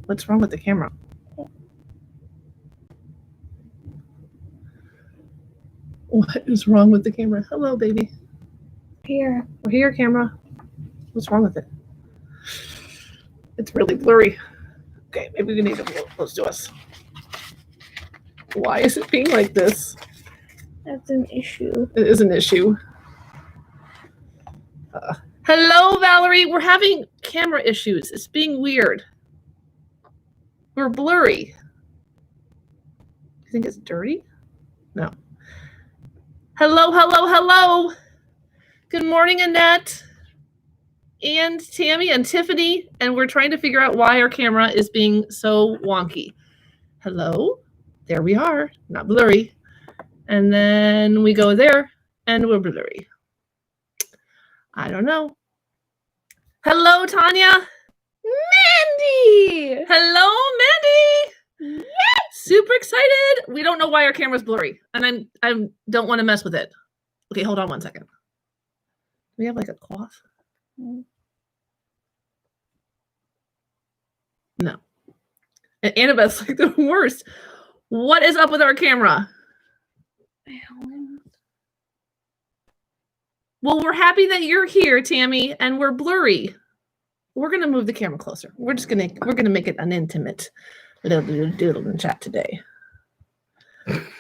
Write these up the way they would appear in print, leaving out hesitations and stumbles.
What's wrong with the camera? What is wrong with the camera? Hello, baby. Here. We're here, camera. What's wrong with it? It's really blurry. Okay, maybe we need to close to us. Why is it being like this? That's an issue. It is an issue. Hello, Valerie. We're having camera issues. It's being weird. We're blurry. You think it's dirty? No. Hello, hello, hello. Good morning, Annette. And Tammy and Tiffany. And we're trying to figure out why our camera is being so wonky. Hello. There we are. Not blurry. And then we go there and we're blurry. I don't know. Hello, Tanya. Mandi! Hello, Mandi. Yes! Super excited. We don't know why our camera's blurry, and I don't want to mess with it. Okay, hold on one second. We have like a cloth. No. And Annabeth's like the worst. What is up with our camera? Well, we're happy that you're here, Tammy, and we're blurry. We're gonna move the camera closer. We're gonna make it an intimate little doodle and chat today.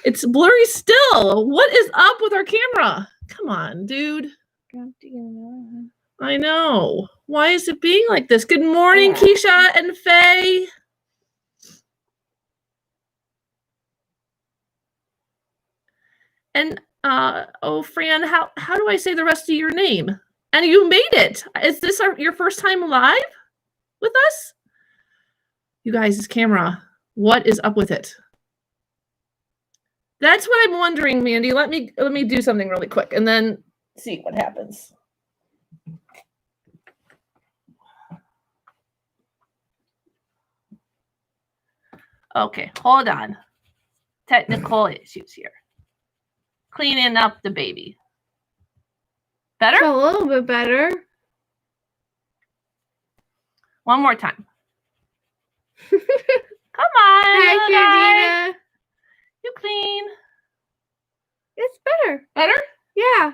It's blurry still. What is up with our camera? Come on, dude. I know. Why is it being like this? Good morning, Keisha and Faye. And oh, Fran, how do I say the rest of your name? And you made it. Is this your first time live with us? You guys, this camera, what is up with it? That's what I'm wondering, Mandi. Let me do something really quick and then see what happens. Okay, hold on. Technical issues here. Cleaning up the baby. Better? A little bit better. One more time. Come on. Hi, Georgina. You clean. It's better. Better? Yeah.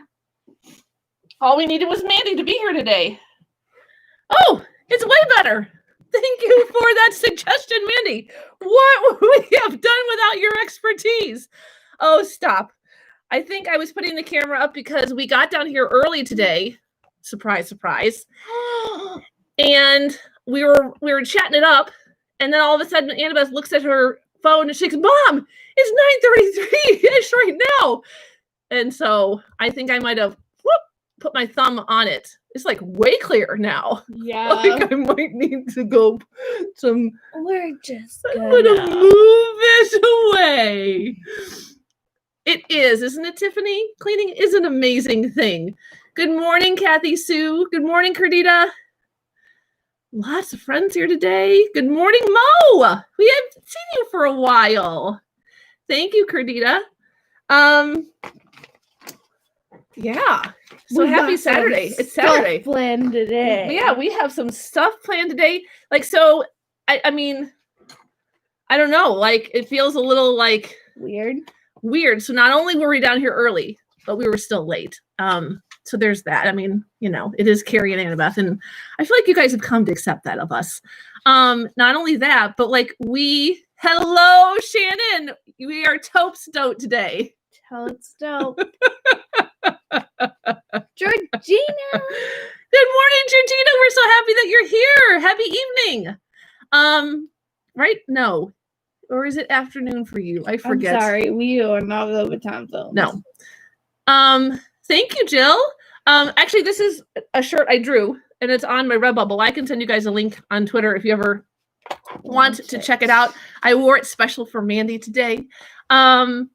All we needed was Mandi to be here today. Oh, it's way better. Thank you for that suggestion, Mandi. What would we have done without your expertise? Oh, stop. I think I was putting the camera up because we got down here early today. Surprise, surprise. And we were chatting it up. And then all of a sudden, Annabeth looks at her phone and she goes, Mom, it's 9:33-ish right now. And so I think I might have put my thumb on it. It's like way clear now. Yeah. Like I might need to go some. We're just I'm gonna move this away. It is, isn't it, Tiffany? Cleaning is an amazing thing. Good morning, Kathy Sue. Good morning, Cardita. Lots of friends here today. Good morning, Mo. We haven't seen you for a while. Thank you, Cardita. Yeah. So happy Saturday. It's Saturday. Planned today. Yeah, we have some stuff planned today. Like, so, I mean, I don't know. Like, it feels a little like weird. So not only were we down here early, but we were still late. So there's that. I mean, you know, it is Carrie and Annabeth, and I feel like you guys have come to accept that of us. Not only that, but like hello, Shannon. We are taupe stoked today. Taupe stoked. Georgina. Good morning, Georgina. We're so happy that you're here. Happy evening. Right? No. Or is it afternoon for you? I forget. I'm sorry, we are not over time zones. No. Thank you, Jill. Actually, this is a shirt I drew, and it's on my Redbubble. I can send you guys a link on Twitter if you ever want to check it out. I wore it special for Mandi today. So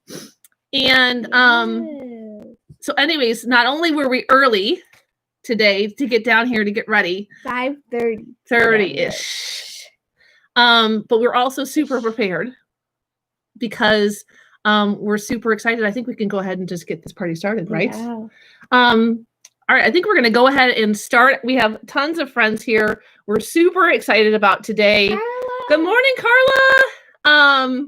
anyways, not only were we early today to get down here to get ready. 5:30-ish. But we're also super prepared because we're super excited. I think we can go ahead and just get this party started, right? Yeah. All right, I think we're going to go ahead and start. We have tons of friends here. We're super excited about today. Good morning, Carla.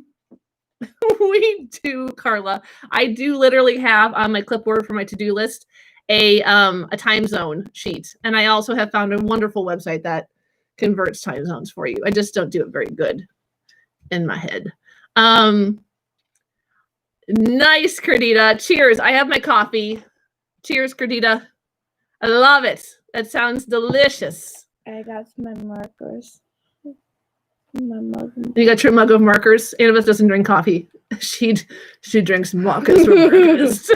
We do, Carla. I do literally have on my clipboard for my to-do list a time zone sheet, and I also have found a wonderful website that converts time zones for you. I just don't do it very good in my head. Nice, Credita. Cheers. I have my coffee. Cheers, Credita. I love it. That sounds delicious. I got my markers. My mug. You got your mug of markers. Annabeth doesn't drink coffee. She drinks mochas for breakfast.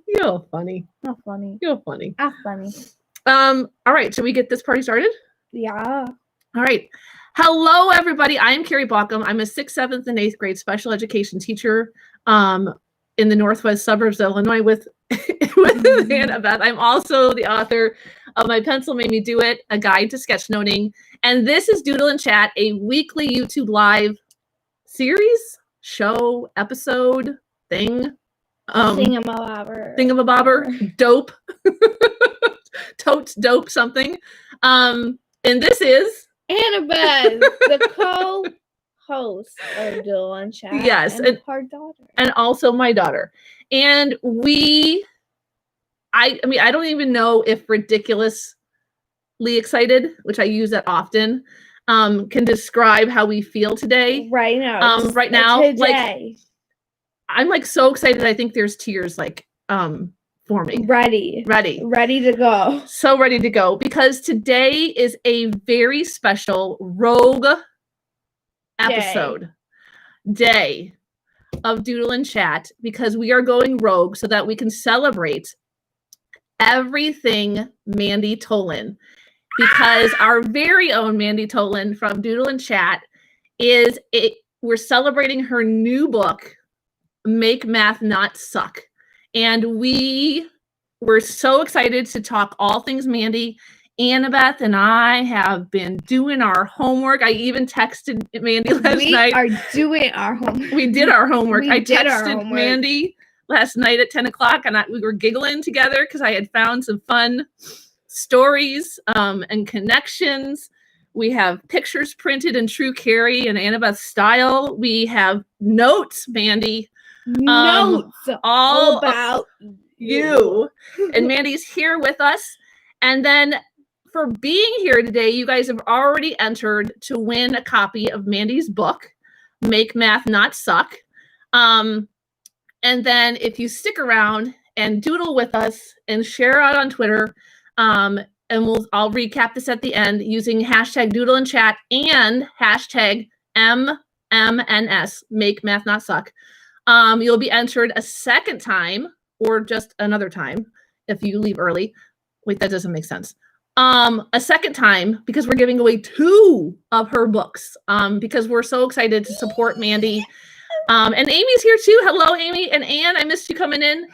You're funny. How funny. You're funny. How funny. All right, should we get this party started? Yeah. All right. Hello, everybody. I'm Carrie Baughcum. I'm a 6th, 7th, and 8th grade special education teacher in the northwest suburbs of Illinois with Annabeth. I'm also the author of My Pencil Made Me Do It, a guide to sketchnoting. And this is Doodle and Chat, a weekly YouTube live series, show, episode, thing. Thingamabobber, dope, totes, dope, something. And this is Annabeth, the co-host of Doodle and Chat. Yes, and her daughter. And also my daughter. And I mean, I don't even know if ridiculously excited, which I use that often, can describe how we feel today. Right now. Right now, today. like, I'm like so excited. I think there's tears like forming. Ready to go. So ready to go, because today is a very special rogue episode day of Doodle and Chat, because we are going rogue so that we can celebrate everything Mandi Tolen, because our very own Mandi Tolen from Doodle and Chat we're celebrating her new book, Make Math Not Suck. And we were so excited to talk all things Mandi. Annabeth and I have been doing our homework. I even texted Mandi last night. We are doing our homework. We did our homework. We I did our texted homework. Mandi last night at 10 o'clock, and we were giggling together because I had found some fun stories and connections. We have pictures printed in true Carrie and Annabeth style. We have notes, Mandi. Notes all about you. And Mandi's here with us. And then for being here today, you guys have already entered to win a copy of Mandi's book, Make Math Not Suck. And then if you stick around and doodle with us and share out on Twitter, and I'll recap this at the end using hashtag Doodle and Chat and hashtag MMNS, Make Math Not Suck. You'll be entered a second time, or just another time if you leave early. Wait, that doesn't make sense. A second time, because we're giving away 2 of her books, because we're so excited to support Mandi. And Amy's here too. Hello, Amy. And Anne, I missed you coming in,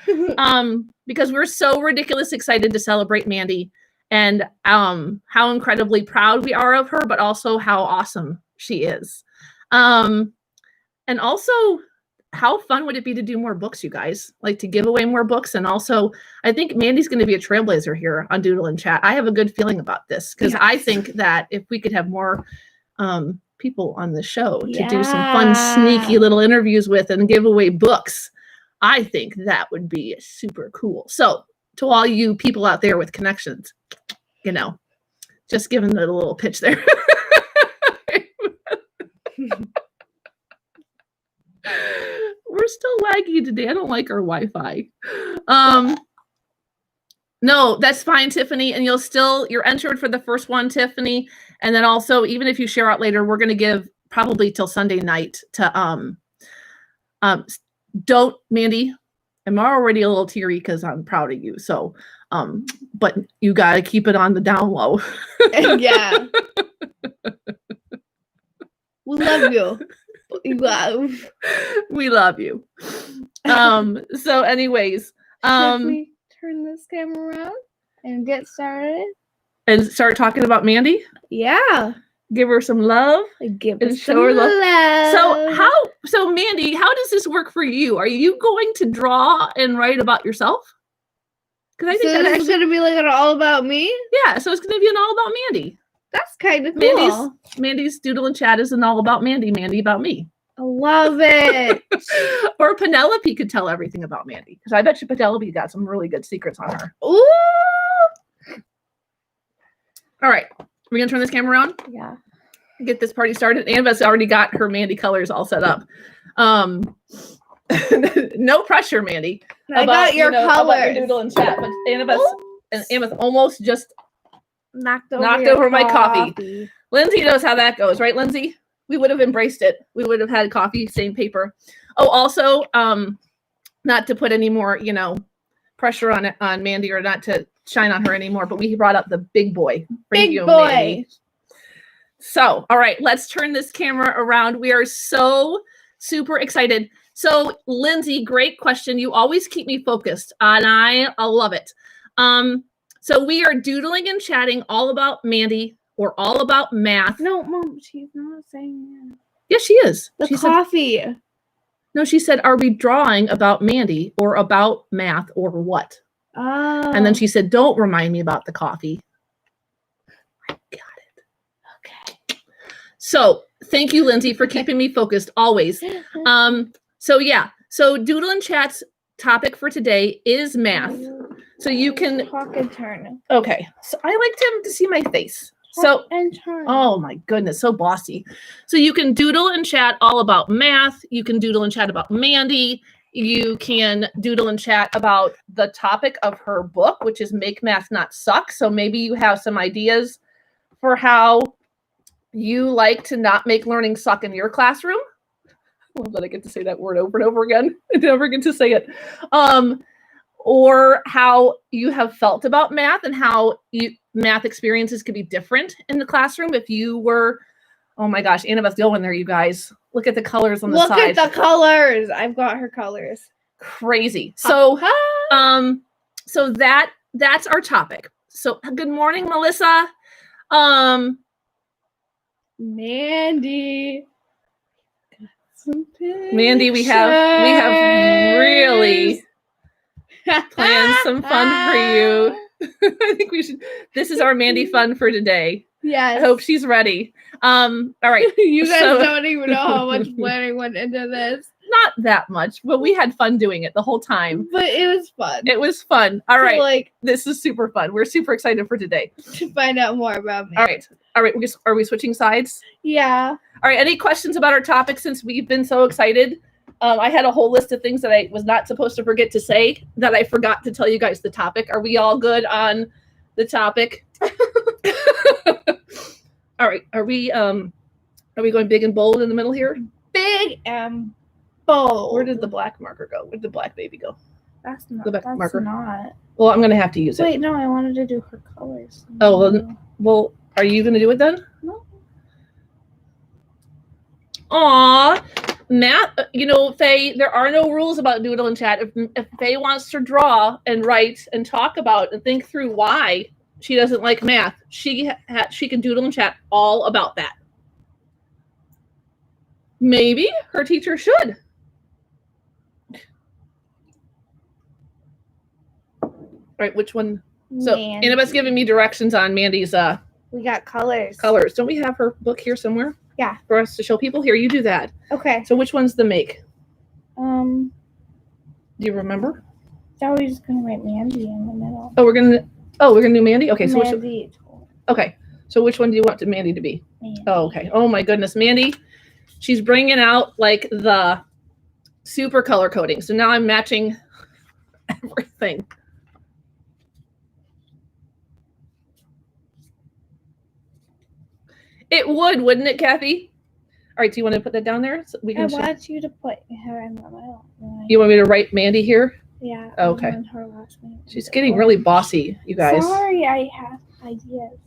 because we're so ridiculous excited to celebrate Mandi and how incredibly proud we are of her, but also how awesome she is. And also, how fun would it be to do more books, you guys? Like, to give away more books. And also, I think Mandi's going to be a trailblazer here on Doodle and Chat. I have a good feeling about this, because I think that if we could have more people on the show to do some fun, sneaky little interviews with and give away books, I think that would be super cool. So to all you people out there with connections, just giving it a little pitch there. We're still laggy today. I don't like our Wi-Fi. No, that's fine, Tiffany. And you're entered for the first one, Tiffany. And then also, even if you share out later, we're going to give probably till Sunday night to don't, Mandi. I'm already a little teary because I'm proud of you. So, but you got to keep it on the down low. Yeah. We love you. We love you. So anyways, should we turn this camera around and get started and start talking about Mandi? Yeah. Give her some love. Give and her show some her love. So Mandi, how does this work for you? Are you going to draw and write about yourself? Because I think So that this is actually, gonna be like an all about me. yeah. So it's going to be an all about Mandi. That's kind of cool. Mandi's Doodle and Chat is an all about Mandi. Mandi about me. I love it. Or Penelope could tell everything about Mandi. Because I bet you Penelope got some really good secrets on her. Ooh. All right. We're going to turn this camera around. Yeah. Get this party started. Annabeth's already got her Mandi colors all set up. No pressure, Mandi. I got your about your colors. Doodle and Chat. But Annabeth almost just knocked knocked your over my coffee. Lindsay knows how that goes, right, Lindsay? We would have embraced it. We would have had coffee, same paper. Oh, also, not to put any more, pressure on Mandi or not to shine on her anymore, but we brought up the big boy. Big boy. boy. So, all right, let's turn this camera around. We are so super excited. So, Lindsay, great question. You always keep me focused, and I love it. So we are doodling and chatting all about Mandi or all about math. No, Mom, she's not saying that. Yes, she is. The coffee. No, she said, are we drawing about Mandi or about math or what? Oh. And then she said, don't remind me about the coffee. I got it. Okay. So thank you, Lindsay, for keeping me focused always. So Doodle and Chat's topic for today is math. So you can talk and turn. Okay. So I liked him to see my face. Talk and turn. Oh my goodness, so bossy. So you can doodle and chat all about math. You can doodle and chat about Mandi. You can doodle and chat about the topic of her book, which is Make Math Not Suck. So maybe you have some ideas for how you like to not make learning suck in your classroom. Well, that I get to say that word over and over again. I never get to say it. Or how you have felt about math and how math experiences could be different in the classroom if you were, oh my gosh, Annabeth's going there, you guys. Look at the colors on the side. Look at the colors. I've got her colors. Crazy. So, so that's our topic. So good morning, Melissa. Mandi. Mandi, we have really planned some fun for you. I think we should. This is our Mandi fun for today. Yes. I hope she's ready. All right. You guys don't even know how much planning went into this. Not that much, but we had fun doing it the whole time. But it was fun. It was fun. All right. Like, this is super fun. We're super excited for today. To find out more about me. All right. Are we switching sides? Yeah. All right. Any questions about our topic since we've been so excited? I had a whole list of things that I was not supposed to forget to say that I forgot to tell you guys the topic. Are we all good on the topic? All right. Are we going big and bold in the middle here? Big and bold. Where did the black marker go? Where did the black baby go? That's not. The black that's marker. not. Well, I'm gonna have to use it. Wait, no, I wanted to do her colors. Oh, well, are you gonna do it then? No. Aw, math. Faye, there are no rules about Doodle and Chat. If Faye wants to draw and write and talk about and think through why she doesn't like math, she can Doodle and Chat all about that. Maybe her teacher should. All right, which one? So Annabeth's giving me directions on Mandi's we got colors. Colors. Don't we have her book here somewhere? Yeah. For us to show people? Here, you do that. Okay. So which one's the make? Do you remember? So we're just gonna write Mandi in the middle. Oh, we're gonna do Mandi? Okay, so Mandi. So which one do you want Mandi to be? Mandi. Oh, okay. Oh my goodness, Mandi. She's bringing out like the super color coding. So now I'm matching everything. It would, wouldn't it, Kathy? All right, do you want to put that down there? So we can I want you to put her in the middle. You want me to write Mandi here? Yeah. Oh, okay. Her last name. She's getting really bossy, you guys. Sorry, I have ideas.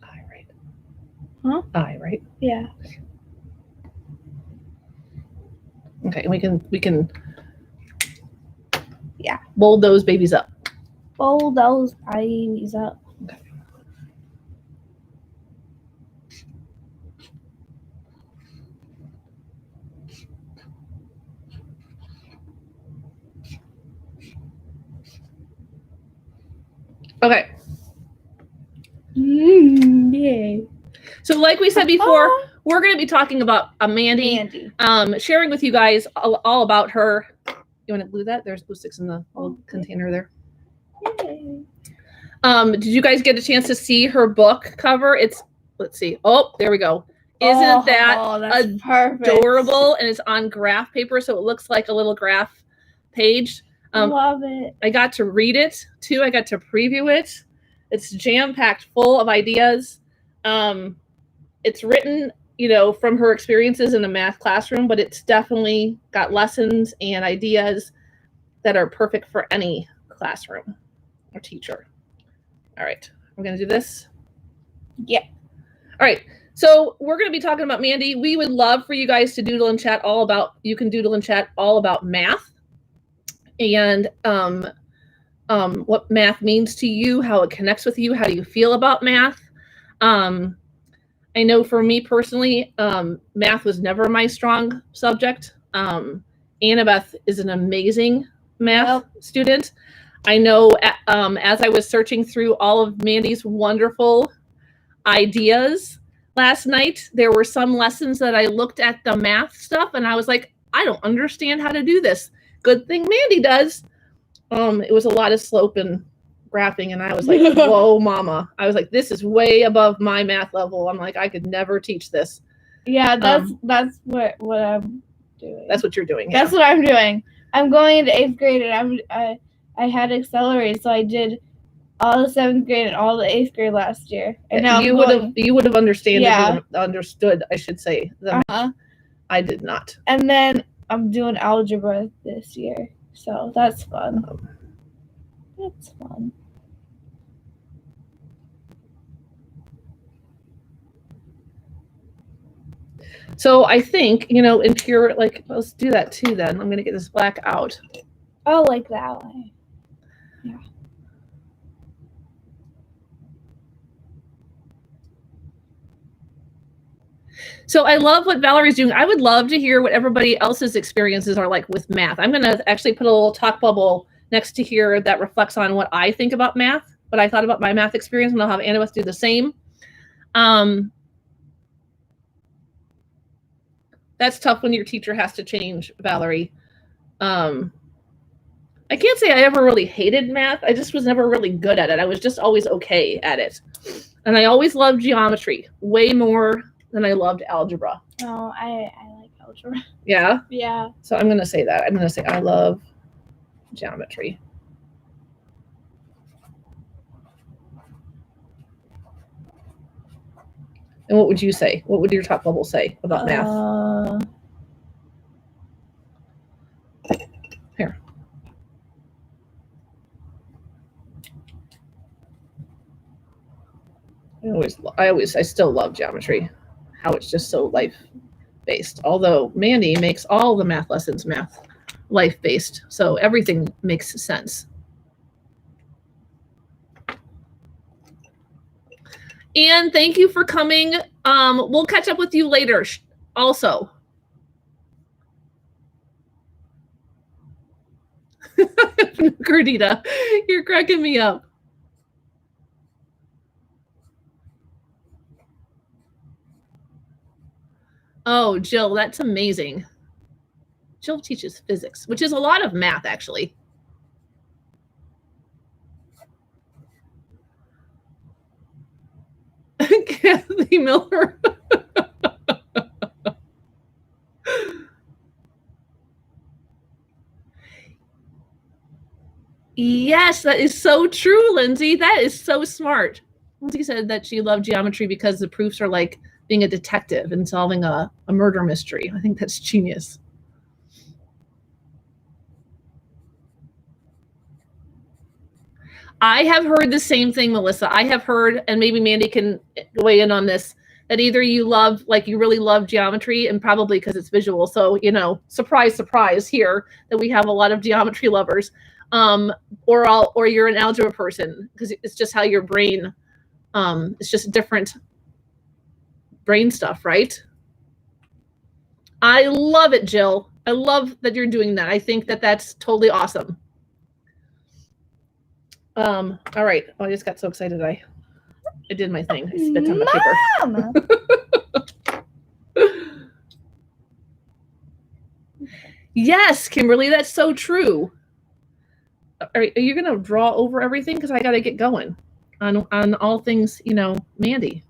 I write. Huh? I write. Yeah. Okay, we can. Yeah. Bold those babies up. Bold those babies up. Okay. Okay. Yay. So like we said before, we're going to be talking about Mandi. Mandy. Sharing with you guys all about her. You want to glue that? There's glue sticks in the little container there. Yay. Did you guys get a chance to see her book cover? Let's see. Oh, there we go. Isn't that adorable? And it's on graph paper, so it looks like a little graph page. Love it. I got to read it too. I got to preview it. It's jam-packed full of ideas. It's written, from her experiences in a math classroom, but it's definitely got lessons and ideas that are perfect for any classroom or teacher. All right, we're going to do this. Yeah. All right, so we're going to be talking about Mandi. We would love for you guys to doodle and chat you can doodle and chat all about math and what math means to you, how it connects with you, how you feel about math. I know for me personally, math was never my strong subject. Annabeth is an amazing math student. I know as I was searching through all of Mandi's wonderful ideas last night, there were some lessons that I looked at the math stuff and I was like, I don't understand how to do this. Good thing Mandi does. It was a lot of slope and graphing and I was like, whoa, mama. I was like, this is way above my math level. I'm like, I could never teach this. Yeah, that's what I'm doing. That's what you're doing. That's what I'm doing. I'm going into 8th grade and I had accelerated, so I did all the 7th grade and all the 8th grade last year. And now you would have understood. I should say. I did not. And then I'm doing algebra this year, so that's fun. That's fun. So I think, in pure, let's do that too then. I'm going to get this black out. Oh, like that way. Yeah. So I love what Valerie's doing. I would love to hear what everybody else's experiences are like with math. I'm going to actually put a little talk bubble next to here that reflects on what I think about math, what I thought about my math experience, and I'll have Annabeth do the same. That's tough when your teacher has to change, Valerie. I can't say I ever really hated math. I just was never really good at it. I was just always okay at it. And I always loved geometry way more than I loved algebra. Oh, I like algebra. Yeah? Yeah. So I'm going to say that. I'm going to say I love geometry. And what would you say? What would your top bubble say about math? Here. I still love geometry. How it's just so life-based. Although Mandi makes all the math lessons life-based, so everything makes sense. And thank you for coming. We'll catch up with you later also. Gerdita, you're cracking me up. Oh, Jill, that's amazing. Jill teaches physics, which is a lot of math, actually. Kathy Miller. Yes, that is so true, Lindsay. That is so smart. Lindsay said that she loved geometry because the proofs are like being a detective and solving a murder mystery. I think that's genius. I have heard the same thing, Melissa. I have heard, and maybe Mandi can weigh in on this, that either you really love geometry, and probably because it's visual. So, surprise, surprise here that we have a lot of geometry lovers. Or you're an algebra person because it's just how your brain, it's just different brain stuff, right? I love it, Jill. I love that you're doing that. I think that that's totally awesome. All right. Oh, I just got so excited. I did my thing. I spit on the paper. Mom! Yes, Kimberly, that's so true. Are you going to draw over everything? Because I got to get going on all things, Mandi.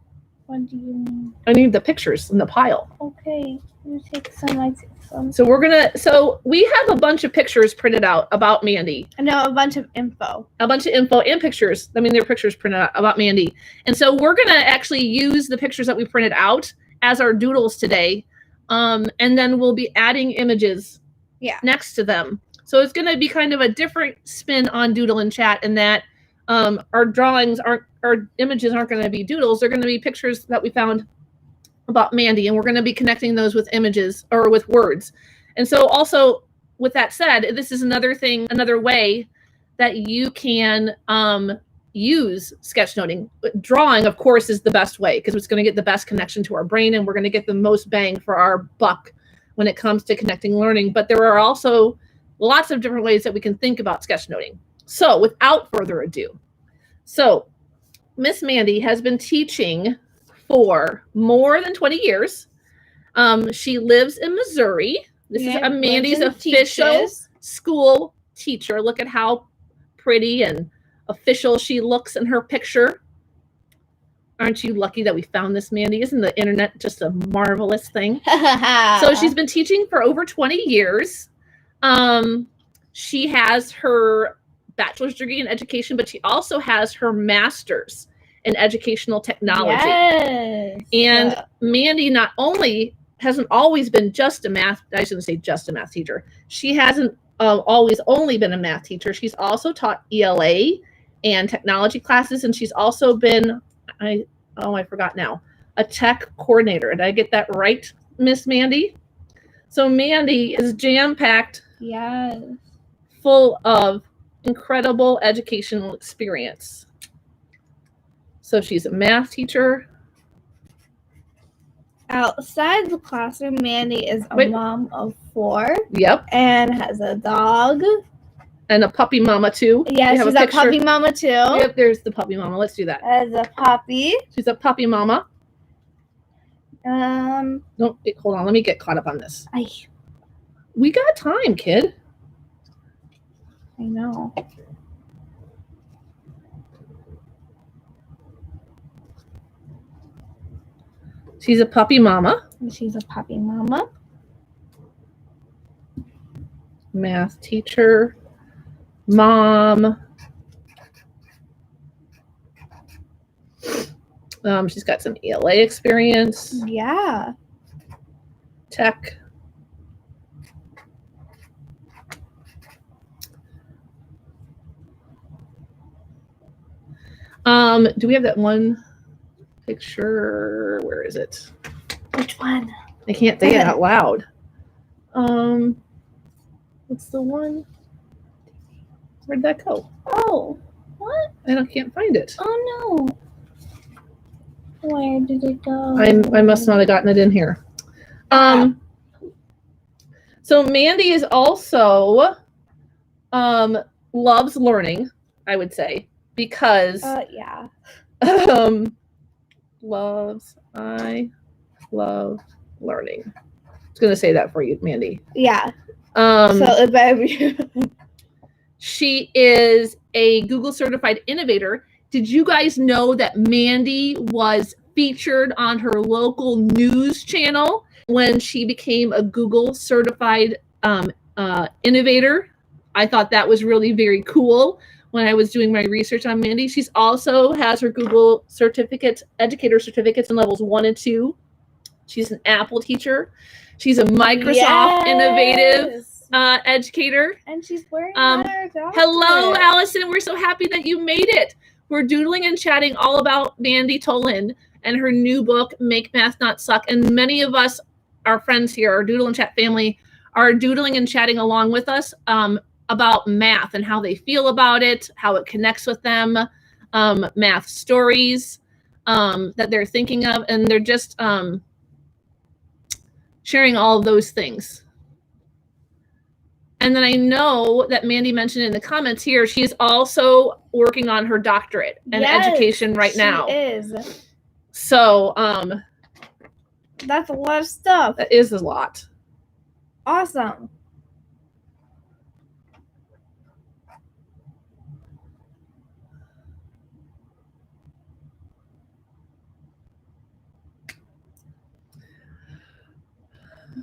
What do you mean? I need the pictures in the pile. Okay, you take some, I take some. So we have a bunch of pictures printed out about Mandi. No, a bunch of info. A bunch of info and pictures. I mean, there are pictures printed out about Mandi. And so we're going to actually use the pictures that we printed out as our doodles today. And then we'll be adding images next to them. So it's going to be kind of a different spin on Doodle and Chat in that our images aren't going to be doodles. They're going to be pictures that we found about Mandi, and we're going to be connecting those with images or with words. And so also with that said, this is another way that you can use sketchnoting. Drawing, of course, is the best way because it's going to get the best connection to our brain, and we're going to get the most bang for our buck when it comes to connecting learning. But there are also lots of different ways that we can think about sketchnoting. So without further ado, Miss Mandi has been teaching for more than 20 years. She lives in Missouri. This is Mandi's official school teacher. Look at how pretty and official she looks in her picture. Aren't you lucky that we found this, Mandi? Isn't the internet just a marvelous thing? So she's been teaching for over 20 years. She has her bachelor's degree in education, but she also has her master's in educational technology. Yes. And Mandi not only hasn't always been just a math, I shouldn't say just a math teacher. She hasn't always only been a math teacher. She's also taught ELA and technology classes, and she's also been, I forgot now, a tech coordinator. Did I get that right, Miss Mandi? So Mandi is jam-packed, full of incredible educational experience. So she's a math teacher. Outside the classroom, Mandi is a mom of 4. Yep. And has a dog. And a puppy mama too. Yeah, she's a puppy mama too. Yep, there's the puppy mama. Let's do that. As a puppy. She's a puppy mama. Don't hold on. Let me get caught up on this. I We got time, kid. I know. She's a puppy mama. She's a puppy mama. Math teacher. Mom. She's got some ELA experience. Yeah. Tech. Do we have that one picture? Where is it? Which one? I can't say it out loud. What's the one? Where'd that go? Oh, what? I can't find it. Oh no. Where did it go? I must not have gotten it in here. So Mandi is also loves learning, I would say, because yeah. I love learning. I was gonna say that for you, Mandi. Yeah. So she is a Google certified innovator. Did you guys know that Mandi was featured on her local news channel when she became a Google certified innovator? I thought that was really very cool when I was doing my research on Mandi. She's also has her Google educator certificates in levels 1 and 2. She's an Apple teacher. She's a Microsoft Innovative educator. And she's wearing her doctorate. Hello, Allison. We're so happy that you made it. We're doodling and chatting all about Mandi Tolen and her new book, Make Math Not Suck. And many of us, our friends here, our Doodle and Chat family, are doodling and chatting along with us about math and how they feel about it, how it connects with them, math stories that they're thinking of, and they're just sharing all of those things. And then I know that Mandi mentioned in the comments here, she is also working on her doctorate in education right now. She is. So that's a lot of stuff. that is a lot. Awesome.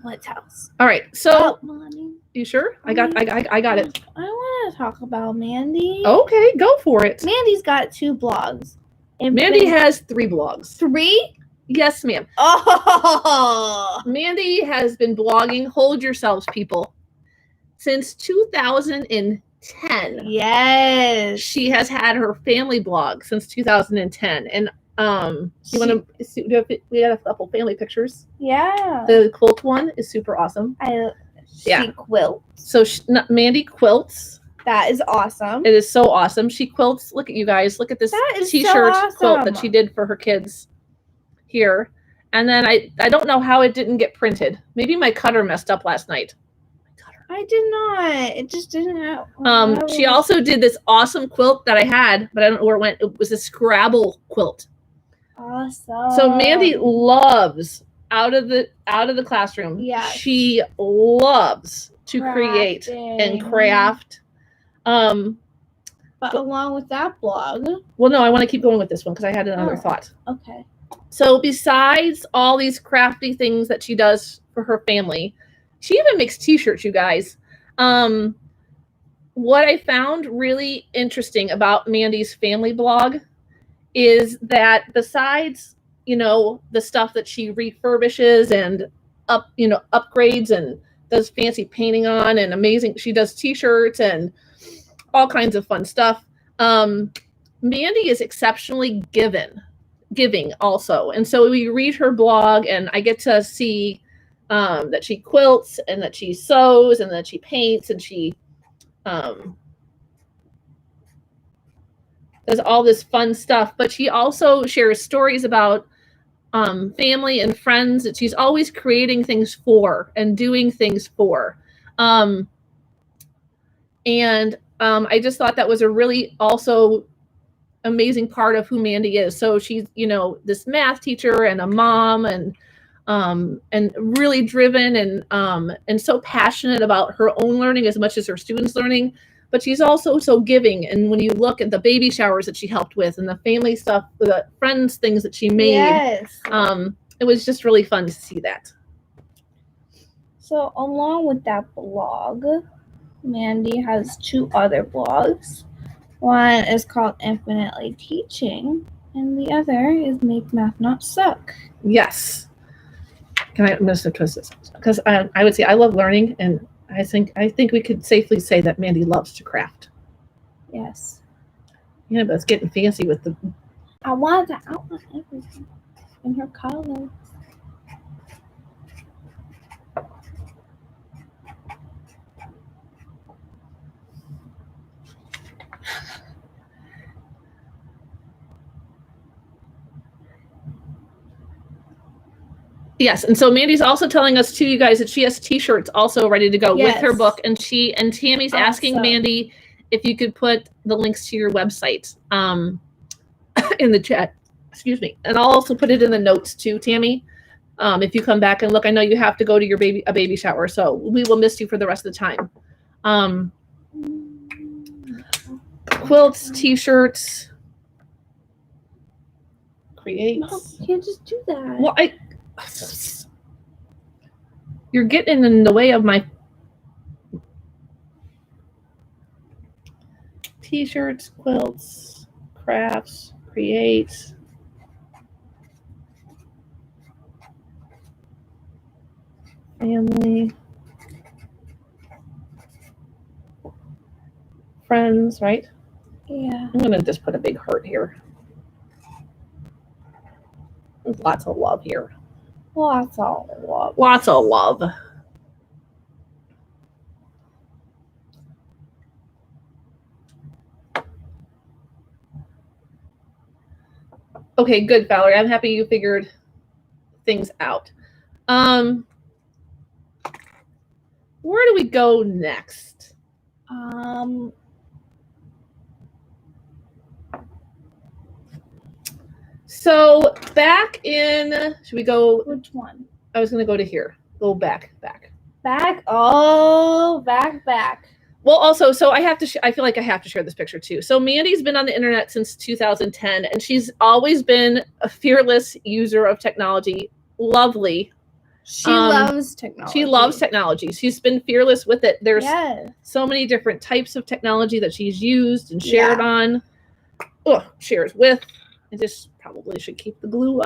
What house? All right. So Mommy. you sure? I got it. I want to talk about Mandi. Okay, go for it. Mandi's got 2 blogs. Mandi has 3 blogs. 3? Yes, ma'am. Oh. Mandi has been blogging, hold yourselves, people, since 2010. Yes. She has had her family blog since 2010. And you want to see, we got a couple family pictures. Yeah. The quilt one is super awesome. She quilts. So Mandi quilts. That is awesome. It is so awesome. She quilts. Look at you guys. Look at this t-shirt quilt that she did for her kids here. And then I don't know how it didn't get printed. Maybe my cutter messed up last night. I did not. It just didn't have. She also did this awesome quilt that I had, but I don't know where it went. It was a Scrabble quilt. Awesome. So Mandi loves out of the classroom. Yeah. She loves to create and craft. But along with that blog. Well, no, I want to keep going with this one because I had another thought. Okay. So besides all these crafty things that she does for her family, she even makes t-shirts, you guys. What I found really interesting about Mandi's family blog is that besides, the stuff that she refurbishes and upgrades and does fancy painting on and amazing, she does t-shirts and all kinds of fun stuff. Mandi is exceptionally giving also. And so we read her blog and I get to see that she quilts and that she sews and that she paints and she does all this fun stuff. But she also shares stories about family and friends that she's always creating things for and doing things for. I just thought that was a really also amazing part of who Mandi is. So she's, this math teacher and a mom and really driven and so passionate about her own learning as much as her students' learning. But she's also so giving. And when you look at the baby showers that she helped with and the family stuff, the friends things that she made, yes. It was just really fun to see that. So along with that blog, Mandi has 2 other blogs. One is called Infinitely Teaching, and the other is Make Math Not Suck. Yes. I'm going to twist this because I would say I love learning, and I think we could safely say that Mandi loves to craft. Yes. Yeah, but it's getting fancy with the. I want to outline everything in her colors. Yes, and so Mandi's also telling us too, you guys, that she has t-shirts also ready to go with her book, and Tammy's asking Mandi if you could put the links to your website in the chat. Excuse me, and I'll also put it in the notes too, Tammy. If you come back and look, I know you have to go to your baby shower, so we will miss you for the rest of the time. Quilts, t-shirts, creates. No, you can't just do that. Well, you're getting in the way of my t-shirts, quilts, crafts, creates. Family. Friends, right? Yeah. I'm going to just put a big heart here. There's lots of love here. Lots of love. Lots of love. Okay, good, Valerie. I'm happy you figured things out. where do we go next? So back in, should we go? Which one? I was going to go to here. Go back. Back. Oh, back. Well, also, so I have to. I feel like I have to share this picture too. So Mandi's been on the internet since 2010, and she's always been a fearless user of technology. Lovely. She loves technology. She loves technology. She's been fearless with it. There's so many different types of technology that she's used and shared on. Shares with. I just probably should keep the glue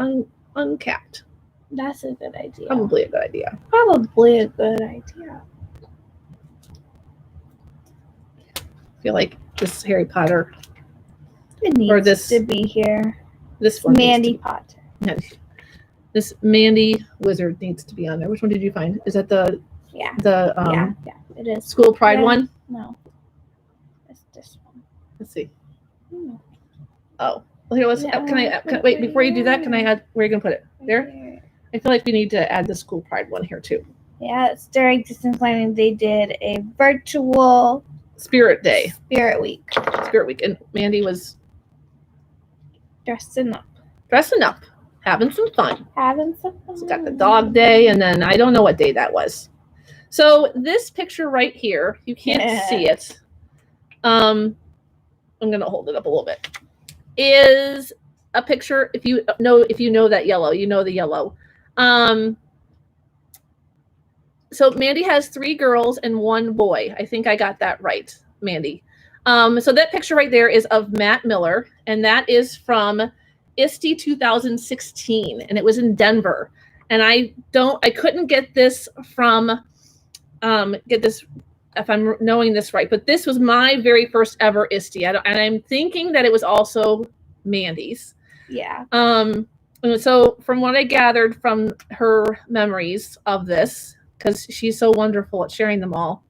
uncapped. That's a good idea. Probably a good idea. I feel like this Harry Potter. It needs to be here. This one. Mandi Potter. This Mandi Wizard needs to be on there. Which one did you find? Is that the it is. School Pride one? No. It's this one. Let's see. Oh. Well, here, can I wait before you do that? Can I add, where are you gonna put it? There? I feel like we need to add the School Pride one here too. Yeah, it's during distance learning. They did a virtual Spirit Day. Spirit Week. And Mandi was dressing up. Having some fun. She's got the dog day, and then I don't know what day that was. So this picture right here, you can't see it. I'm gonna hold it up a little bit. Is a picture, if you know that yellow, you know the yellow. So Mandi has 3 girls and 1 boy. I think I got that right, Mandi. So that picture right there is of Matt Miller, and that is from ISTE 2016, and it was in Denver. And I couldn't get this from, if I'm knowing this right, but this was my very first ever ISTE. And I'm thinking that it was also Mandi's. Yeah. So from what I gathered from her memories of this, because she's so wonderful at sharing them all,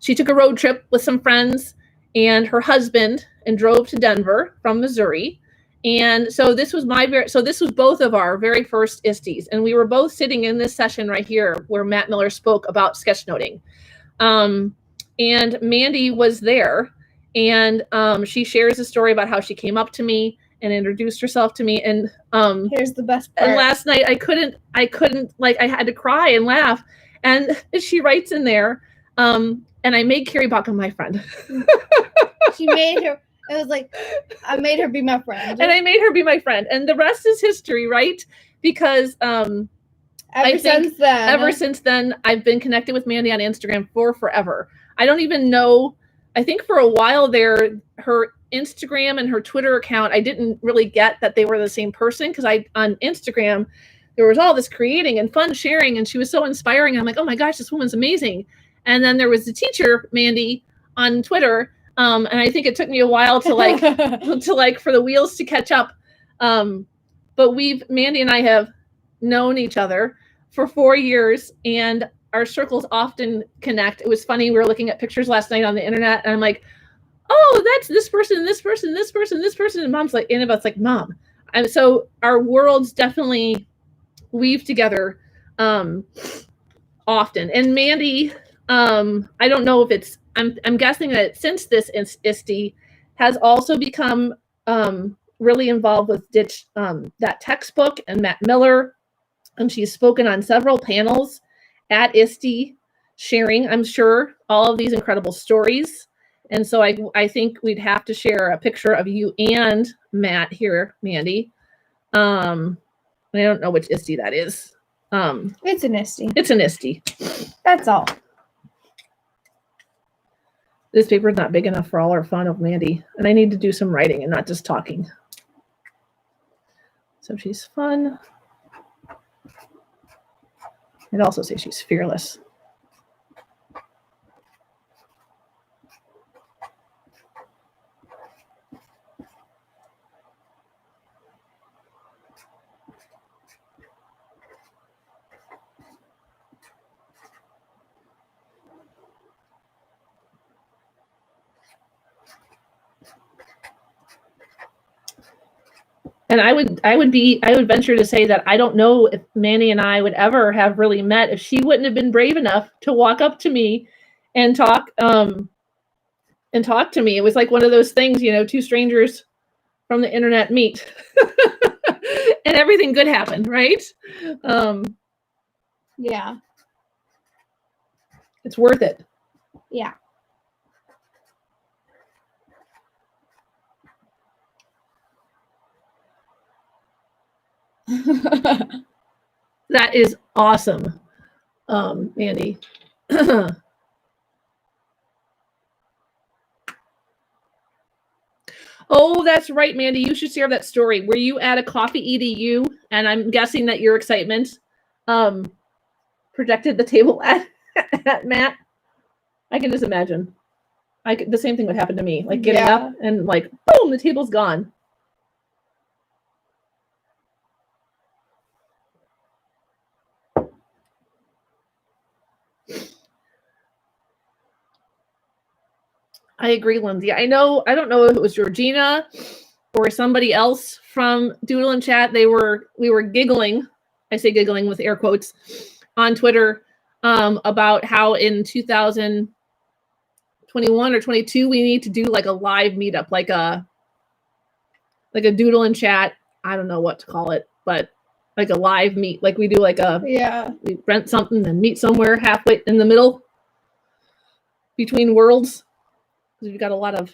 she took a road trip with some friends and her husband and drove to Denver from Missouri. And so this was both of our very first ISTEs, and we were both sitting in this session right here where Matt Miller spoke about sketchnoting. And Mandi was there, and she shares a story about how she came up to me and introduced herself to me. And here's the best part. And last night I couldn't like, I had to cry and laugh. And she writes in there, and I made Carrie Baughcum my friend. She made her. It was like, I made her be my friend. And I made her be my friend. And the rest is history, right? Because ever since then, I've been connected with Mandi on Instagram for forever. I don't even know. I think for a while there, her Instagram and her Twitter account, I didn't really get that they were the same person, because on Instagram, there was all this creating and fun sharing, and she was so inspiring. I'm like, oh my gosh, this woman's amazing. And then there was the teacher, Mandi, on Twitter. And I think it took me a while to for the wheels to catch up. But Mandi and I have known each other for 4 years, and our circles often connect. It was funny. We were looking at pictures last night on the internet, and I'm like, oh, that's this person, this person, this person, this person. And Mom's like, Annabeth's like, Mom. And so our worlds definitely weave together often. And Mandi, I don't know if it's, I'm guessing that since this ISTE has also become really involved with Ditch, that textbook, and Matt Miller. She's spoken on several panels at ISTE, sharing, I'm sure, all of these incredible stories. And so I think we'd have to share a picture of you and Matt here, Mandi. I don't know which ISTE that is. It's an ISTE. It's an ISTE. That's all. This paper is not big enough for all our fun of Mandi, and I need to do some writing and not just talking. So she's fun. I'd also say she's fearless. And I would venture to say that I don't know if Manny and I would ever have really met if she wouldn't have been brave enough to walk up to me and talk to me. It was like one of those things, two strangers from the internet meet and everything good happened, right? Yeah. It's worth it. Yeah. That is awesome, Mandy. Oh, that's right, Mandy. You should share that story. Were you at a coffee edu? And I'm guessing that your excitement projected the table at Matt. I can just imagine. The same thing would happen to me. Like getting up and like, boom, the table's gone. I agree, Lindsay. I don't know if it was Georgina or somebody else from Doodle and Chat. We were giggling. I say giggling with air quotes on Twitter about how in 2021 or 22 we need to do like a live meetup, like a Doodle and Chat. I don't know what to call it, but like a live meet, like we do we rent something and meet somewhere halfway in the middle between worlds. Because we've got a lot of,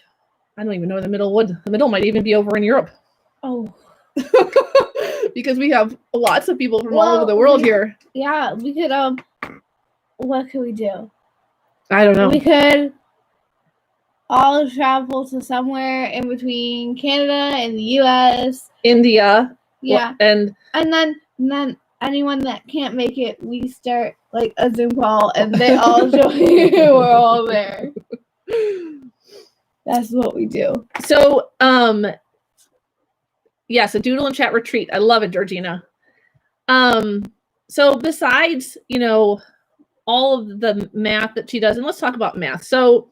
I don't even know where the middle would. The middle might even be over in Europe. Oh. Because we have lots of people from all over the world here. Yeah, we could, what could we do? I don't know. We could all travel to somewhere in between Canada and the US. India. Yeah. And then anyone that can't make it, we start like a Zoom call and they all join. We're all there. That's what we do. So, yes, a Doodle and Chat retreat. I love it, Georgina. So besides, all of the math that she does, and let's talk about math. So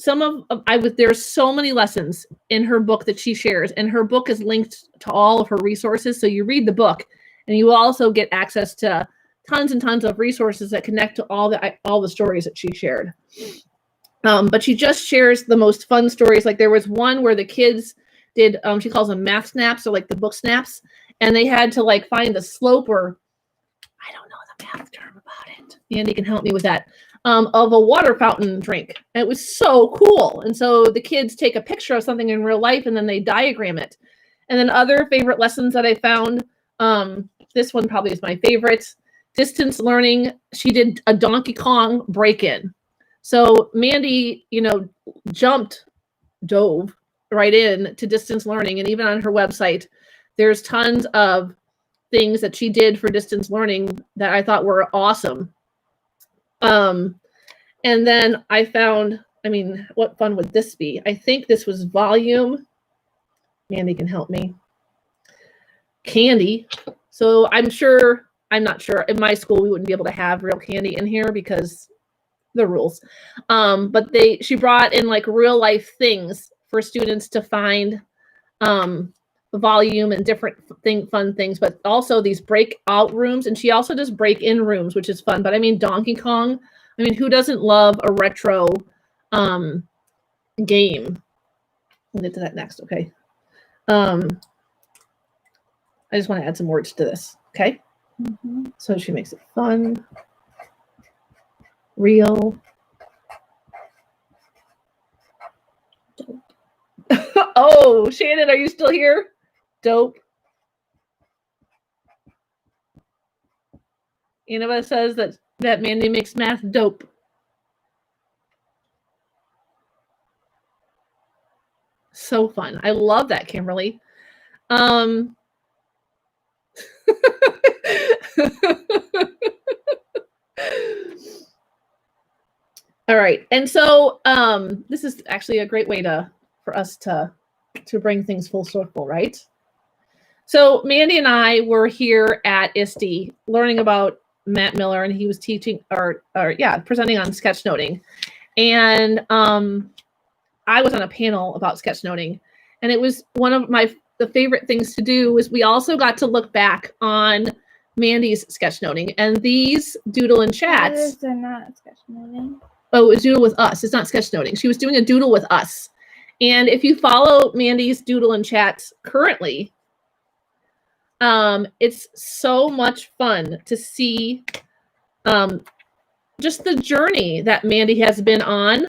there's so many lessons in her book that she shares, and her book is linked to all of her resources. So you read the book and you will also get access to tons and tons of resources that connect to all the stories that she shared. But she just shares the most fun stories. Like there was one where the kids did, she calls them math snaps, or like the book snaps, and they had to like find the slope, or I don't know the math term about it. Andy can help me with that. Of a water fountain drink. And it was so cool. And so the kids take a picture of something in real life and then they diagram it. And then other favorite lessons that I found, this one probably is my favorite. Distance learning. She did a Donkey Kong break-in. So Mandi, dove right in to distance learning. And even on her website, there's tons of things that she did for distance learning that I thought were awesome. And then I found, what fun would this be? I think this was volume. Mandi can help me. Candy. So I'm not sure. In my school, we wouldn't be able to have real candy in here because the rules. But she brought in like real life things for students to find volume and different fun things, but also these breakout rooms. And she also does break-in rooms, which is fun. But Donkey Kong, who doesn't love a retro game? We'll get to that next, okay? I just want to add some words to this, okay? Mm-hmm. So she makes it fun, real. Dope. Oh, Shannon, are you still here? Dope. Innova says that Mandi makes math dope. So fun. I love that, Kimberly. All right. And so this is actually a great way for us to bring things full circle, right? So Mandi and I were here at ISTE learning about Matt Miller, and he was teaching presenting on sketchnoting. And I was on a panel about sketchnoting, and it was one of my the favorite things to do was we also got to look back on Mandi's sketchnoting, and these doodle and chats. They're not sketchnoting. Oh, it was doodle with us. It's not sketchnoting. She was doing a doodle with us. And if you follow Mandi's doodle and chats currently, it's so much fun to see just the journey that Mandi has been on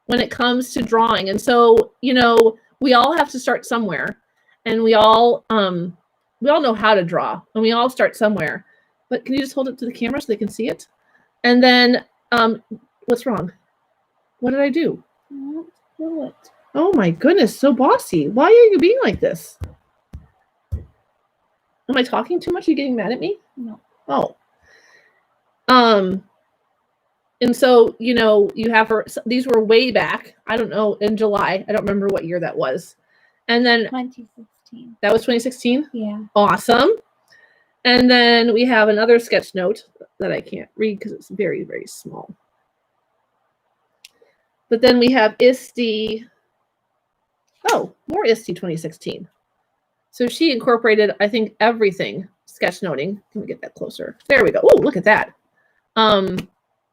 when it comes to drawing. And so, you know, we all have to start somewhere, and we all know how to draw, and we all start somewhere. But can you just hold it to the camera so they can see it? And then, what's wrong? What did I do? Do it. Oh my goodness, so bossy. Why are you being like this? Am I talking too much? Are you getting mad at me? No. Oh. And so, you know, you have her, these were way back, I don't know, in July. I don't remember what year that was. And then 2016. That was 2016? Yeah. Awesome. And then we have another sketch note that I can't read because it's very, very small. But then we have ISTE. Oh, more ISTE 2016. So she incorporated, I think, everything sketchnoting. Let me get that closer. There we go. Oh, look at that.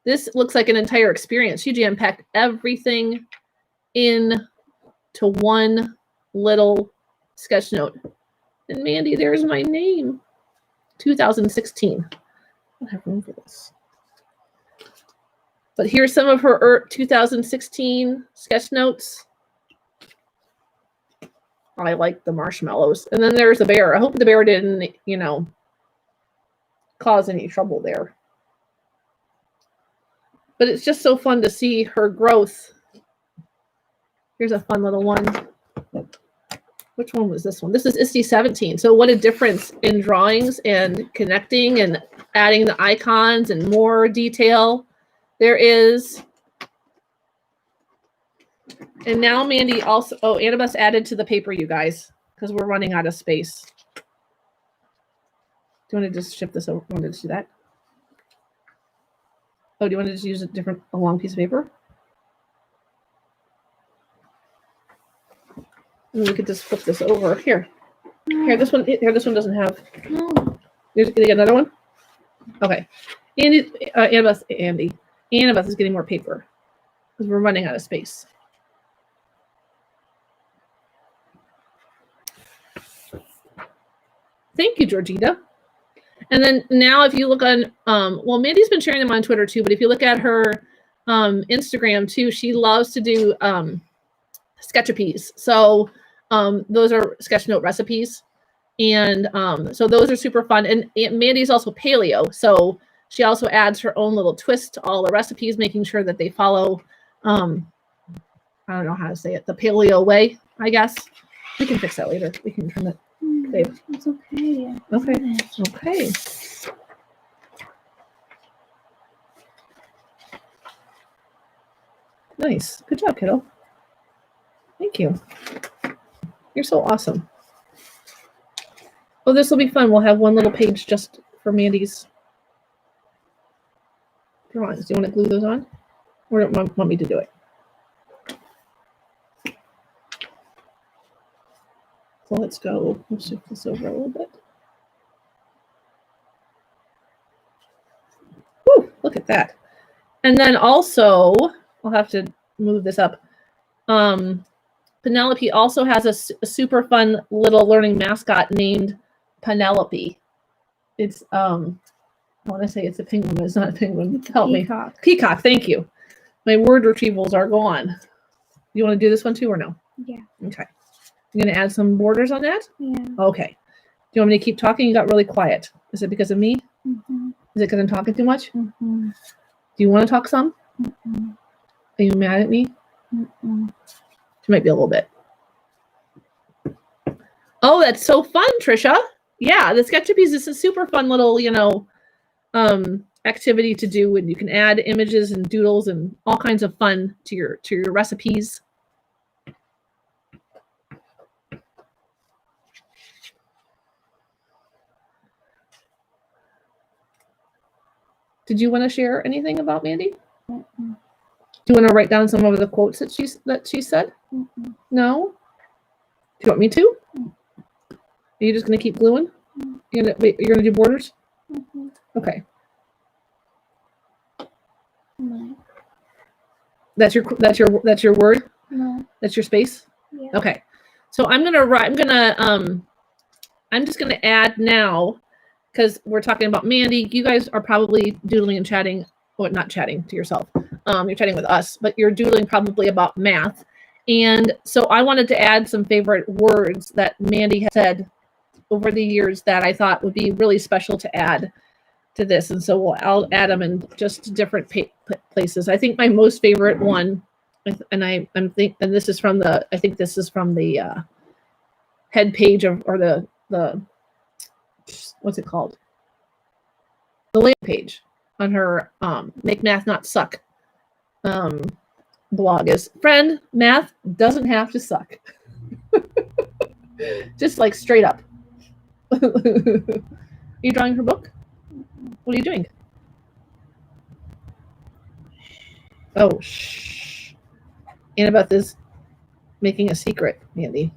This looks like an entire experience. She jam-packed everything into one little sketch note. And Mandi, there's my name. 2016. I don't have room for this. But here's some of her 2016 sketch notes. I like the marshmallows. And then there's the bear. I hope the bear didn't, you know, cause any trouble there. But it's just so fun to see her growth. Here's a fun little one. Which one was this one? This is ISTE 17. So what a difference in drawings and connecting and adding the icons and more detail there is. And now Mandi also, oh, Annabeth's added to the paper, you guys, because we're running out of space. Do you want to just shift this over? You want to do that? Oh, do you want to just use a long piece of paper? And we could just flip this over. Here, this one doesn't have. No. Here's another one. Okay, Annabeth is getting more paper because we're running out of space. Thank you, Georgita. And then now if you look on, well, Mandi's been sharing them on Twitter too, but if you look at her Instagram too, she loves to do sketchapies. So those are sketch note recipes. And so those are super fun. And Mandi's also paleo. So she also adds her own little twist to all the recipes, making sure that they follow, I don't know how to say it, the paleo way, I guess. We can fix that later. We can turn it. Okay. It's okay. Okay. Okay. Nice. Good job, kiddo. Thank you. You're so awesome. Oh, this will be fun. We'll have one little page just for Mandi's drawings. Do you want to glue those on? Or do you want me to do it? So let's go. We'll shift this over a little bit. Woo, look at that. And then also, I'll have to move this up. Penelope also has a super fun little learning mascot named Penelope. It's, I want to say it's a penguin, but it's not a penguin. Help Peacock. me. Peacock, thank you. My word retrievals are gone. You want to do this one too or no? Yeah. Okay. You're going to add some borders on that? Yeah. Okay. Do you want me to keep talking? You got really quiet. Is it because of me? Mm-hmm. Is it because I'm talking too much? Mm-hmm. Do you want to talk some? Mm-hmm. Are you mad at me? Mm-hmm. She might be a little bit. Oh, that's so fun, Trisha. Yeah, the Sketchapies is a super fun little, you know, activity to do, and you can add images and doodles and all kinds of fun to your recipes. Did you want to share anything about Mandi? Mm-hmm. Do you want to write down some of the quotes that she said? Mm-hmm. No? Do you want me to? Mm-hmm. Are you just gonna keep gluing? You're gonna do borders? Mm-hmm. Okay. No. That's your word? No. That's your space? Yeah. Okay. So I'm just gonna add now, because we're talking about Mandi. You guys are probably doodling and chatting, well, not chatting to yourself. You're chatting with us, but you're doodling probably about math. And so I wanted to add some favorite words that Mandi has said over the years that I thought would be really special to add to this. And so I'll add them in just different places. I think my most favorite one, and this is from the head page or the what's it called? The landing page on her Make Math Not Suck blog is, friend, math doesn't have to suck. Just like straight up. Are you drawing her book? What are you doing? Oh, shh. Annabeth is making a secret, Mandi.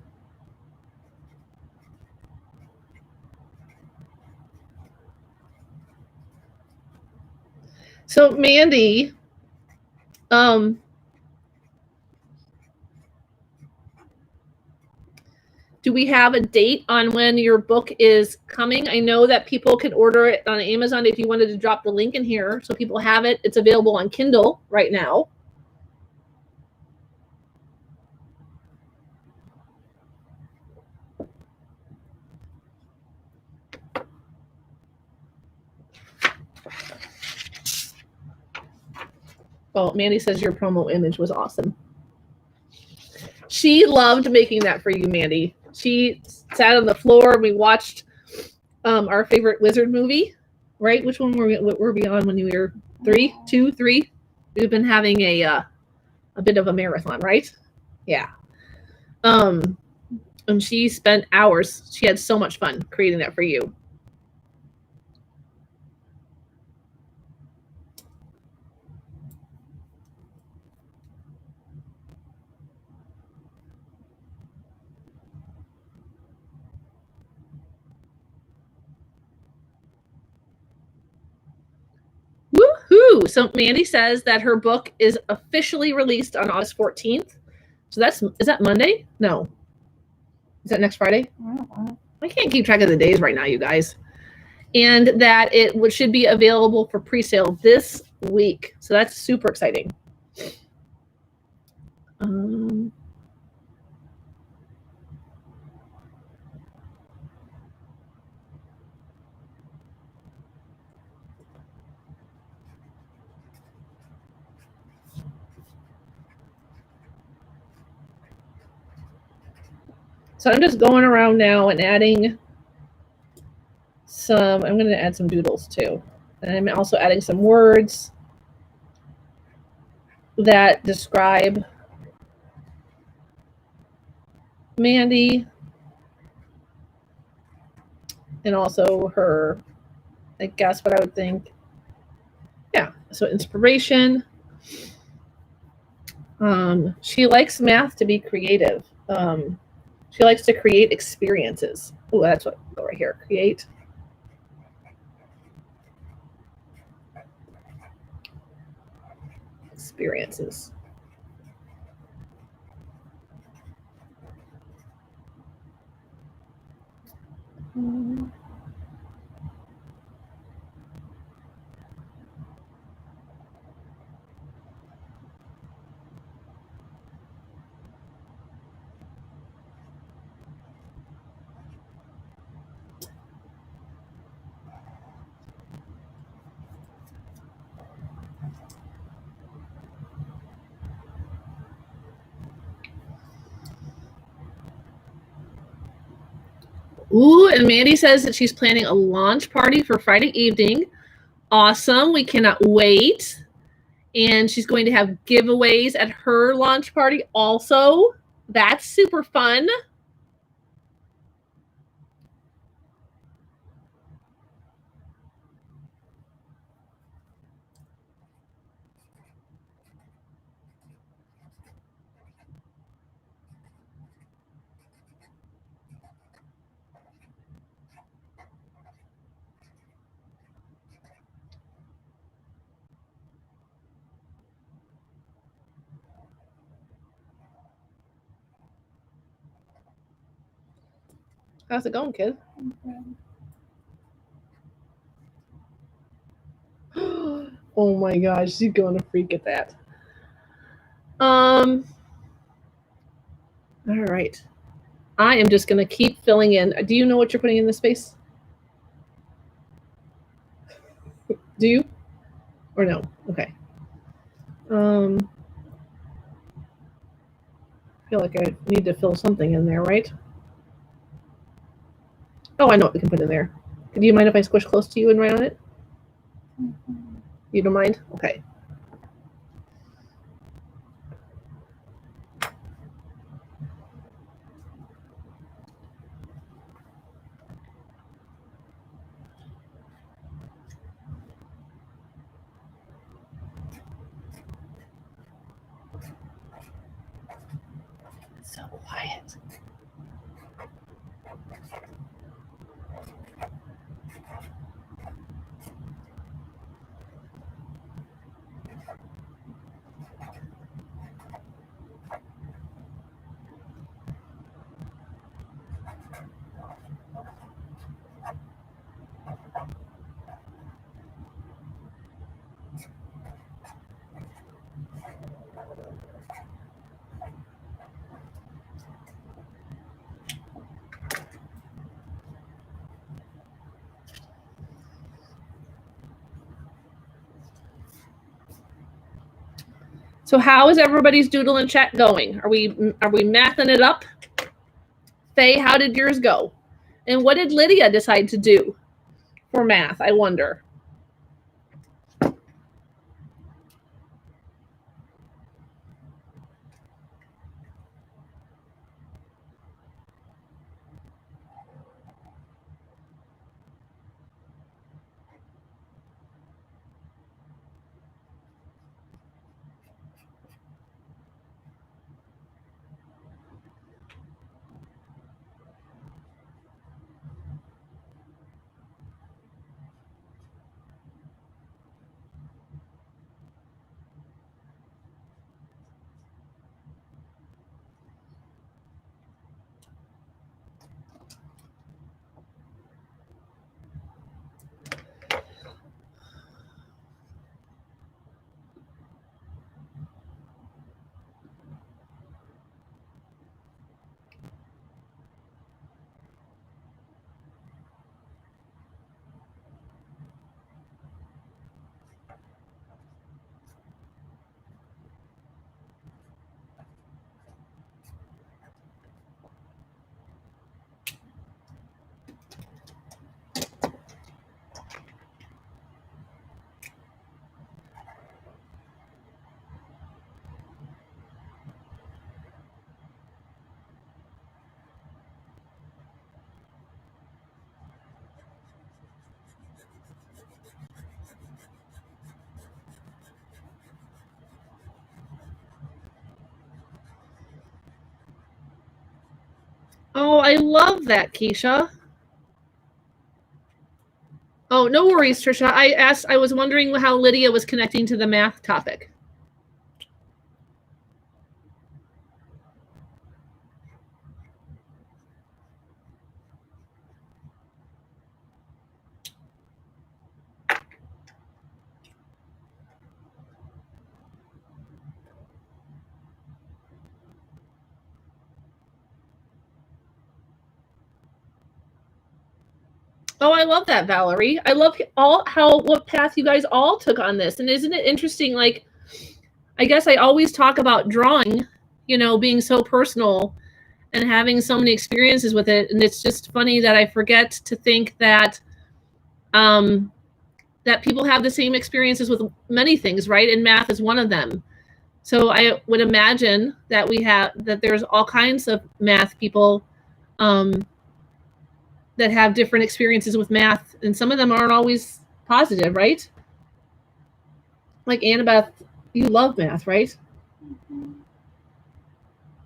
So, Mandi, do we have a date on when your book is coming? I know that people can order it on Amazon. If you wanted to drop the link in here so people have it, it's available on Kindle right now. Well, Mandi says your promo image was awesome. She loved making that for you, Mandi. She sat on the floor and we watched our favorite wizard movie, right? Which one were we on when you were 3? We've been having a bit of a marathon, right? Yeah. And she spent hours. She had so much fun creating that for you. Woohoo! So Mandi says that her book is officially released on August 14th. So is that Monday? No. Is that next Friday? I can't keep track of the days right now, you guys. And that it should be available for pre-sale this week. So that's super exciting. So I'm just going around now and adding I'm going to add some doodles too. And I'm also adding some words that describe Mandi and also her, I guess what I would think. Yeah, so inspiration. She likes math to be creative. She likes to create experiences. Oh, that's what go right here. Create experiences. Ooh, and Mandi says that she's planning a launch party for Friday evening. Awesome. We cannot wait. And she's going to have giveaways at her launch party also. That's super fun. How's it going, kid? Oh my gosh, she's going to freak at that. All right. I am just going to keep filling in. Do you know what you're putting in the space? Do you? Or no? Okay. I feel like I need to fill something in there, right? Oh, I know what we can put in there. Do you mind if I squish close to you and write on it? You don't mind? Okay. So quiet. So how is everybody's Doodle and Chat going? Are we mathing it up? Faye, how did yours go? And what did Lydia decide to do for math, I wonder? Oh, I love that, Keisha. Oh, no worries, Trisha. I was wondering how Lydia was connecting to the math topic. Oh, I love that, Valerie. I love what path you guys all took on this. And isn't it interesting? Like, I guess I always talk about drawing, being so personal and having so many experiences with it. And it's just funny that I forget to think that that people have the same experiences with many things, right? And math is one of them. So I would imagine that there's all kinds of math people that have different experiences with math, and some of them aren't always positive, right? Like Annabeth, you love math, right?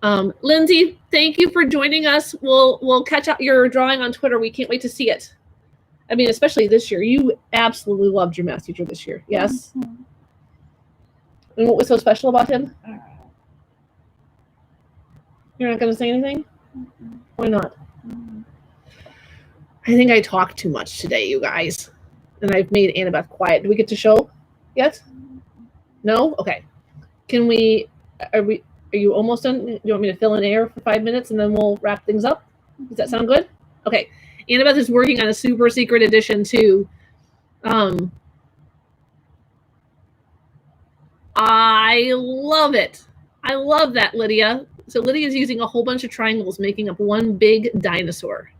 Lindsay, thank you for joining us. We'll catch up your drawing on Twitter. We can't wait to see it. I mean, especially this year. You absolutely loved your math teacher this year. Yes? Mm-hmm. And what was so special about him? You're not going to say anything? Mm-hmm. Why not? Mm-hmm. I think I talked too much today, you guys. And I've made Annabeth quiet. Do we get to show yet? No? Okay. Are you almost done? Do you want me to fill in air for 5 minutes and then we'll wrap things up? Does that sound good? Okay. Annabeth is working on a super secret edition too. I love it. I love that, Lydia. So Lydia's using a whole bunch of triangles, making up one big dinosaur.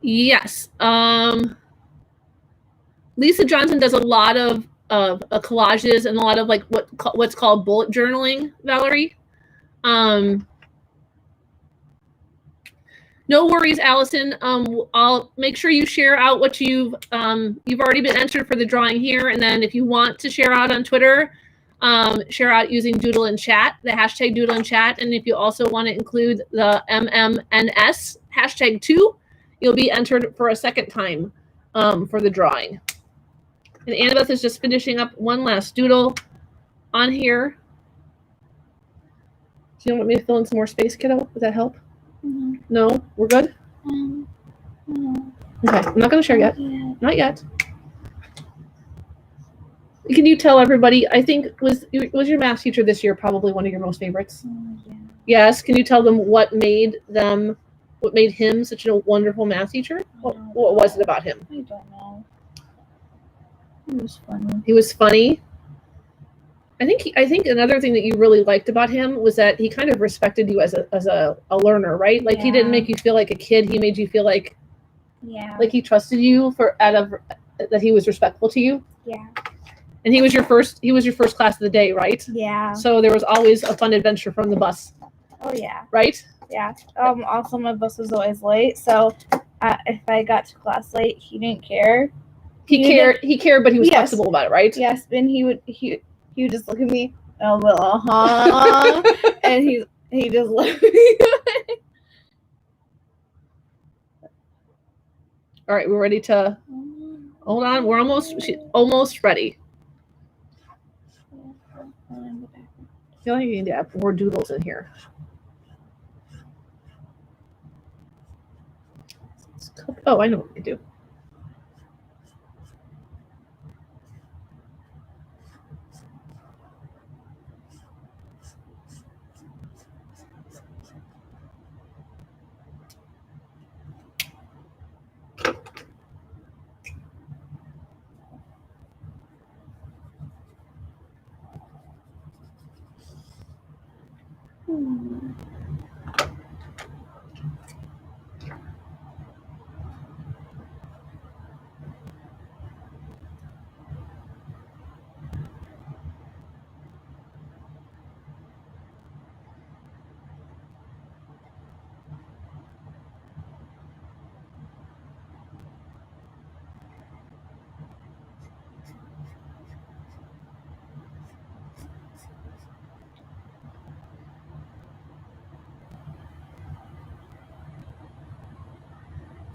Yes. Lisa Johnson does a lot of collages and a lot of like what's called bullet journaling, Valerie. No worries, Allison. I'll make sure you share out what you've already been entered for the drawing here, and then if you want to share out on Twitter, share out using Doodle and Chat, the hashtag Doodle and Chat, and if you also want to include the MMNS hashtag too, you'll be entered for a second time for the drawing. And Annabeth is just finishing up one last doodle on here. Do you want me to fill in some more space, kiddo? Does that help? No, we're good? No. Okay, I'm not going to share yet. Not yet. Can you tell everybody, I think, was your math teacher this year probably one of your most favorites? Yeah. Yes, can you tell them what made him such a wonderful math teacher? What was it about him? I don't know. He was funny. He was funny. I think another thing that you really liked about him was that he kind of respected you as a learner, right? Like he didn't make you feel like a kid. He made you feel like he trusted you that he was respectful to you. Yeah. And he was your first class of the day, right? Yeah. So there was always a fun adventure from the bus. Oh yeah. Right? Yeah. Also my bus was always late, so if I got to class late, he didn't care. He cared, but he was flexible about it, right? Yes, and he would just look at me, and he just looked at me. All right, we're ready to. Hold on, we're almost ready. I feel like you need to add more doodles in here. Oh, I know what we do.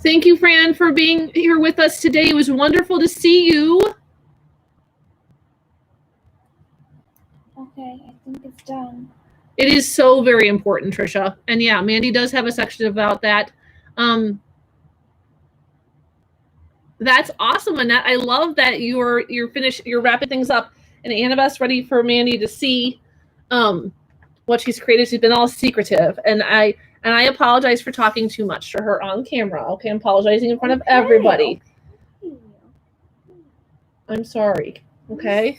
Thank you, Fran, for being here with us today. It was wonderful to see you. Okay, I think it's done. It is so very important, Trisha. And yeah, Mandi does have a section about that. That's awesome, Annette. I love that you're finished, you're wrapping things up, and Annabeth's ready for Mandi to see what she's created. She's been all secretive, and I apologize for talking too much to her on camera. Okay, I'm apologizing in front of everybody. Okay. I'm sorry. Okay.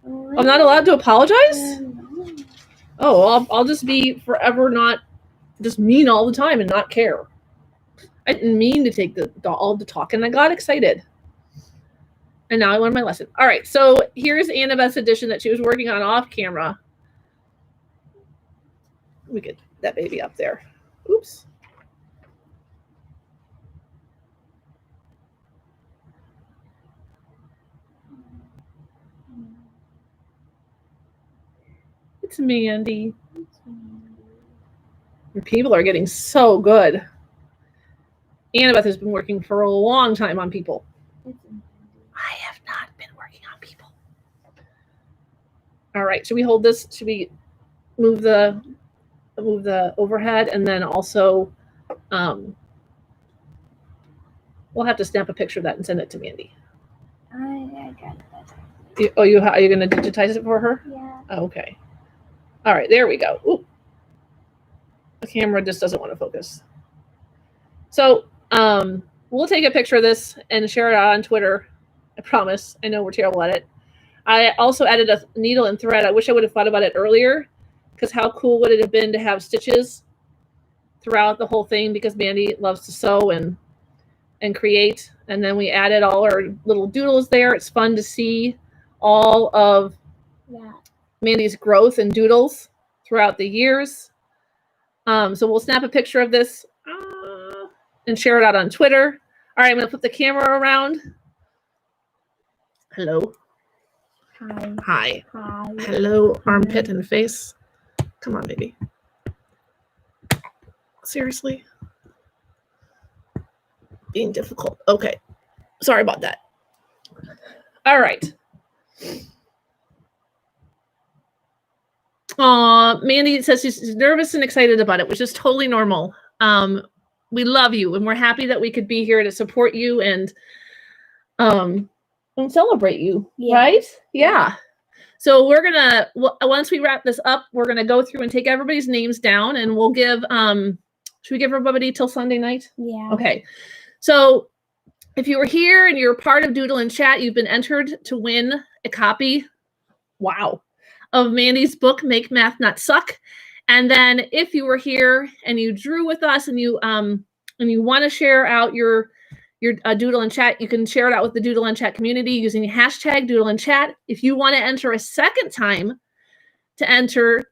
I'm not allowed to apologize? Oh, well, I'll just be forever not just mean all the time and not care. I didn't mean to take all the talk, and I got excited. And now I learned my lesson. All right, so here's Annabeth's edition that she was working on off camera. We get that baby up there. Oops. It's Mandi. Your people are getting so good. Annabeth has been working for a long time on people. I have not been working on people. All right, should we hold this? Should we move the move the overhead, and then also we'll have to snap a picture of that and send it to Mandi. I got that. Are you going to digitize it for her? Yeah. Oh, okay. All right, there we go. Ooh. The camera just doesn't want to focus. So we'll take a picture of this and share it out on Twitter. I promise. I know we're terrible at it. I also added a needle and thread. I wish I would have thought about it earlier, because how cool would it have been to have stitches throughout the whole thing, because Mandi loves to sew and create. And then we added all our little doodles there. It's fun to see all of Mandi's growth and doodles throughout the years. So we'll snap a picture of this and share it out on Twitter. All right, I'm going to flip the camera around. Hello. Hi. Hi. Hi. Hello, armpit and face. Come on, baby. Seriously? Being difficult. Okay. Sorry about that. All right. Mandi says she's nervous and excited about it, which is totally normal. We love you, and we're happy that we could be here to support you and celebrate you, right? Yeah. So we're gonna, once we wrap this up, we're gonna go through and take everybody's names down, and we'll give should we give everybody till Sunday night? Yeah. Okay. So if you were here and you're part of Doodle and Chat, you've been entered to win a copy, wow, of Mandi's book, Make Math Not Suck. And then if you were here and you drew with us and you want to share out your Doodle and Chat, you can share it out with the Doodle and Chat community using the hashtag Doodle and Chat. If you want to enter a second time to enter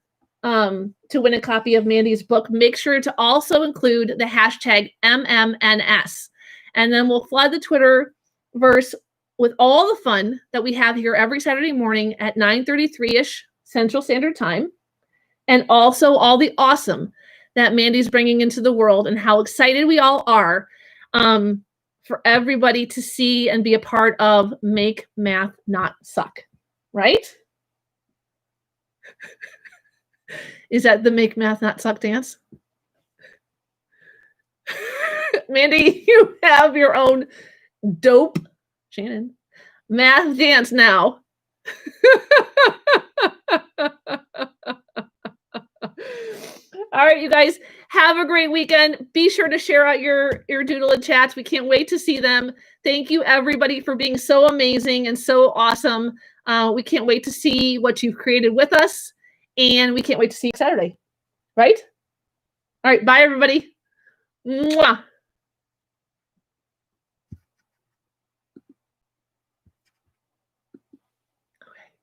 to win a copy of Mandi's book, make sure to also include the hashtag MMNS. And then we'll flood the Twitterverse with all the fun that we have here every Saturday morning at 9:33-ish Central Standard Time. And also all the awesome that Mandi's bringing into the world, and how excited we all are for everybody to see and be a part of Make Math Not Suck, right? Is that the Make Math Not Suck dance? Mandi, you have your own dope, Shannon, math dance now. All right, you guys, have a great weekend. Be sure to share out your Doodle and Chats. We can't wait to see them. Thank you, everybody, for being so amazing and so awesome. We can't wait to see what you've created with us, and we can't wait to see you Saturday, right? All right, bye, everybody. Mwah.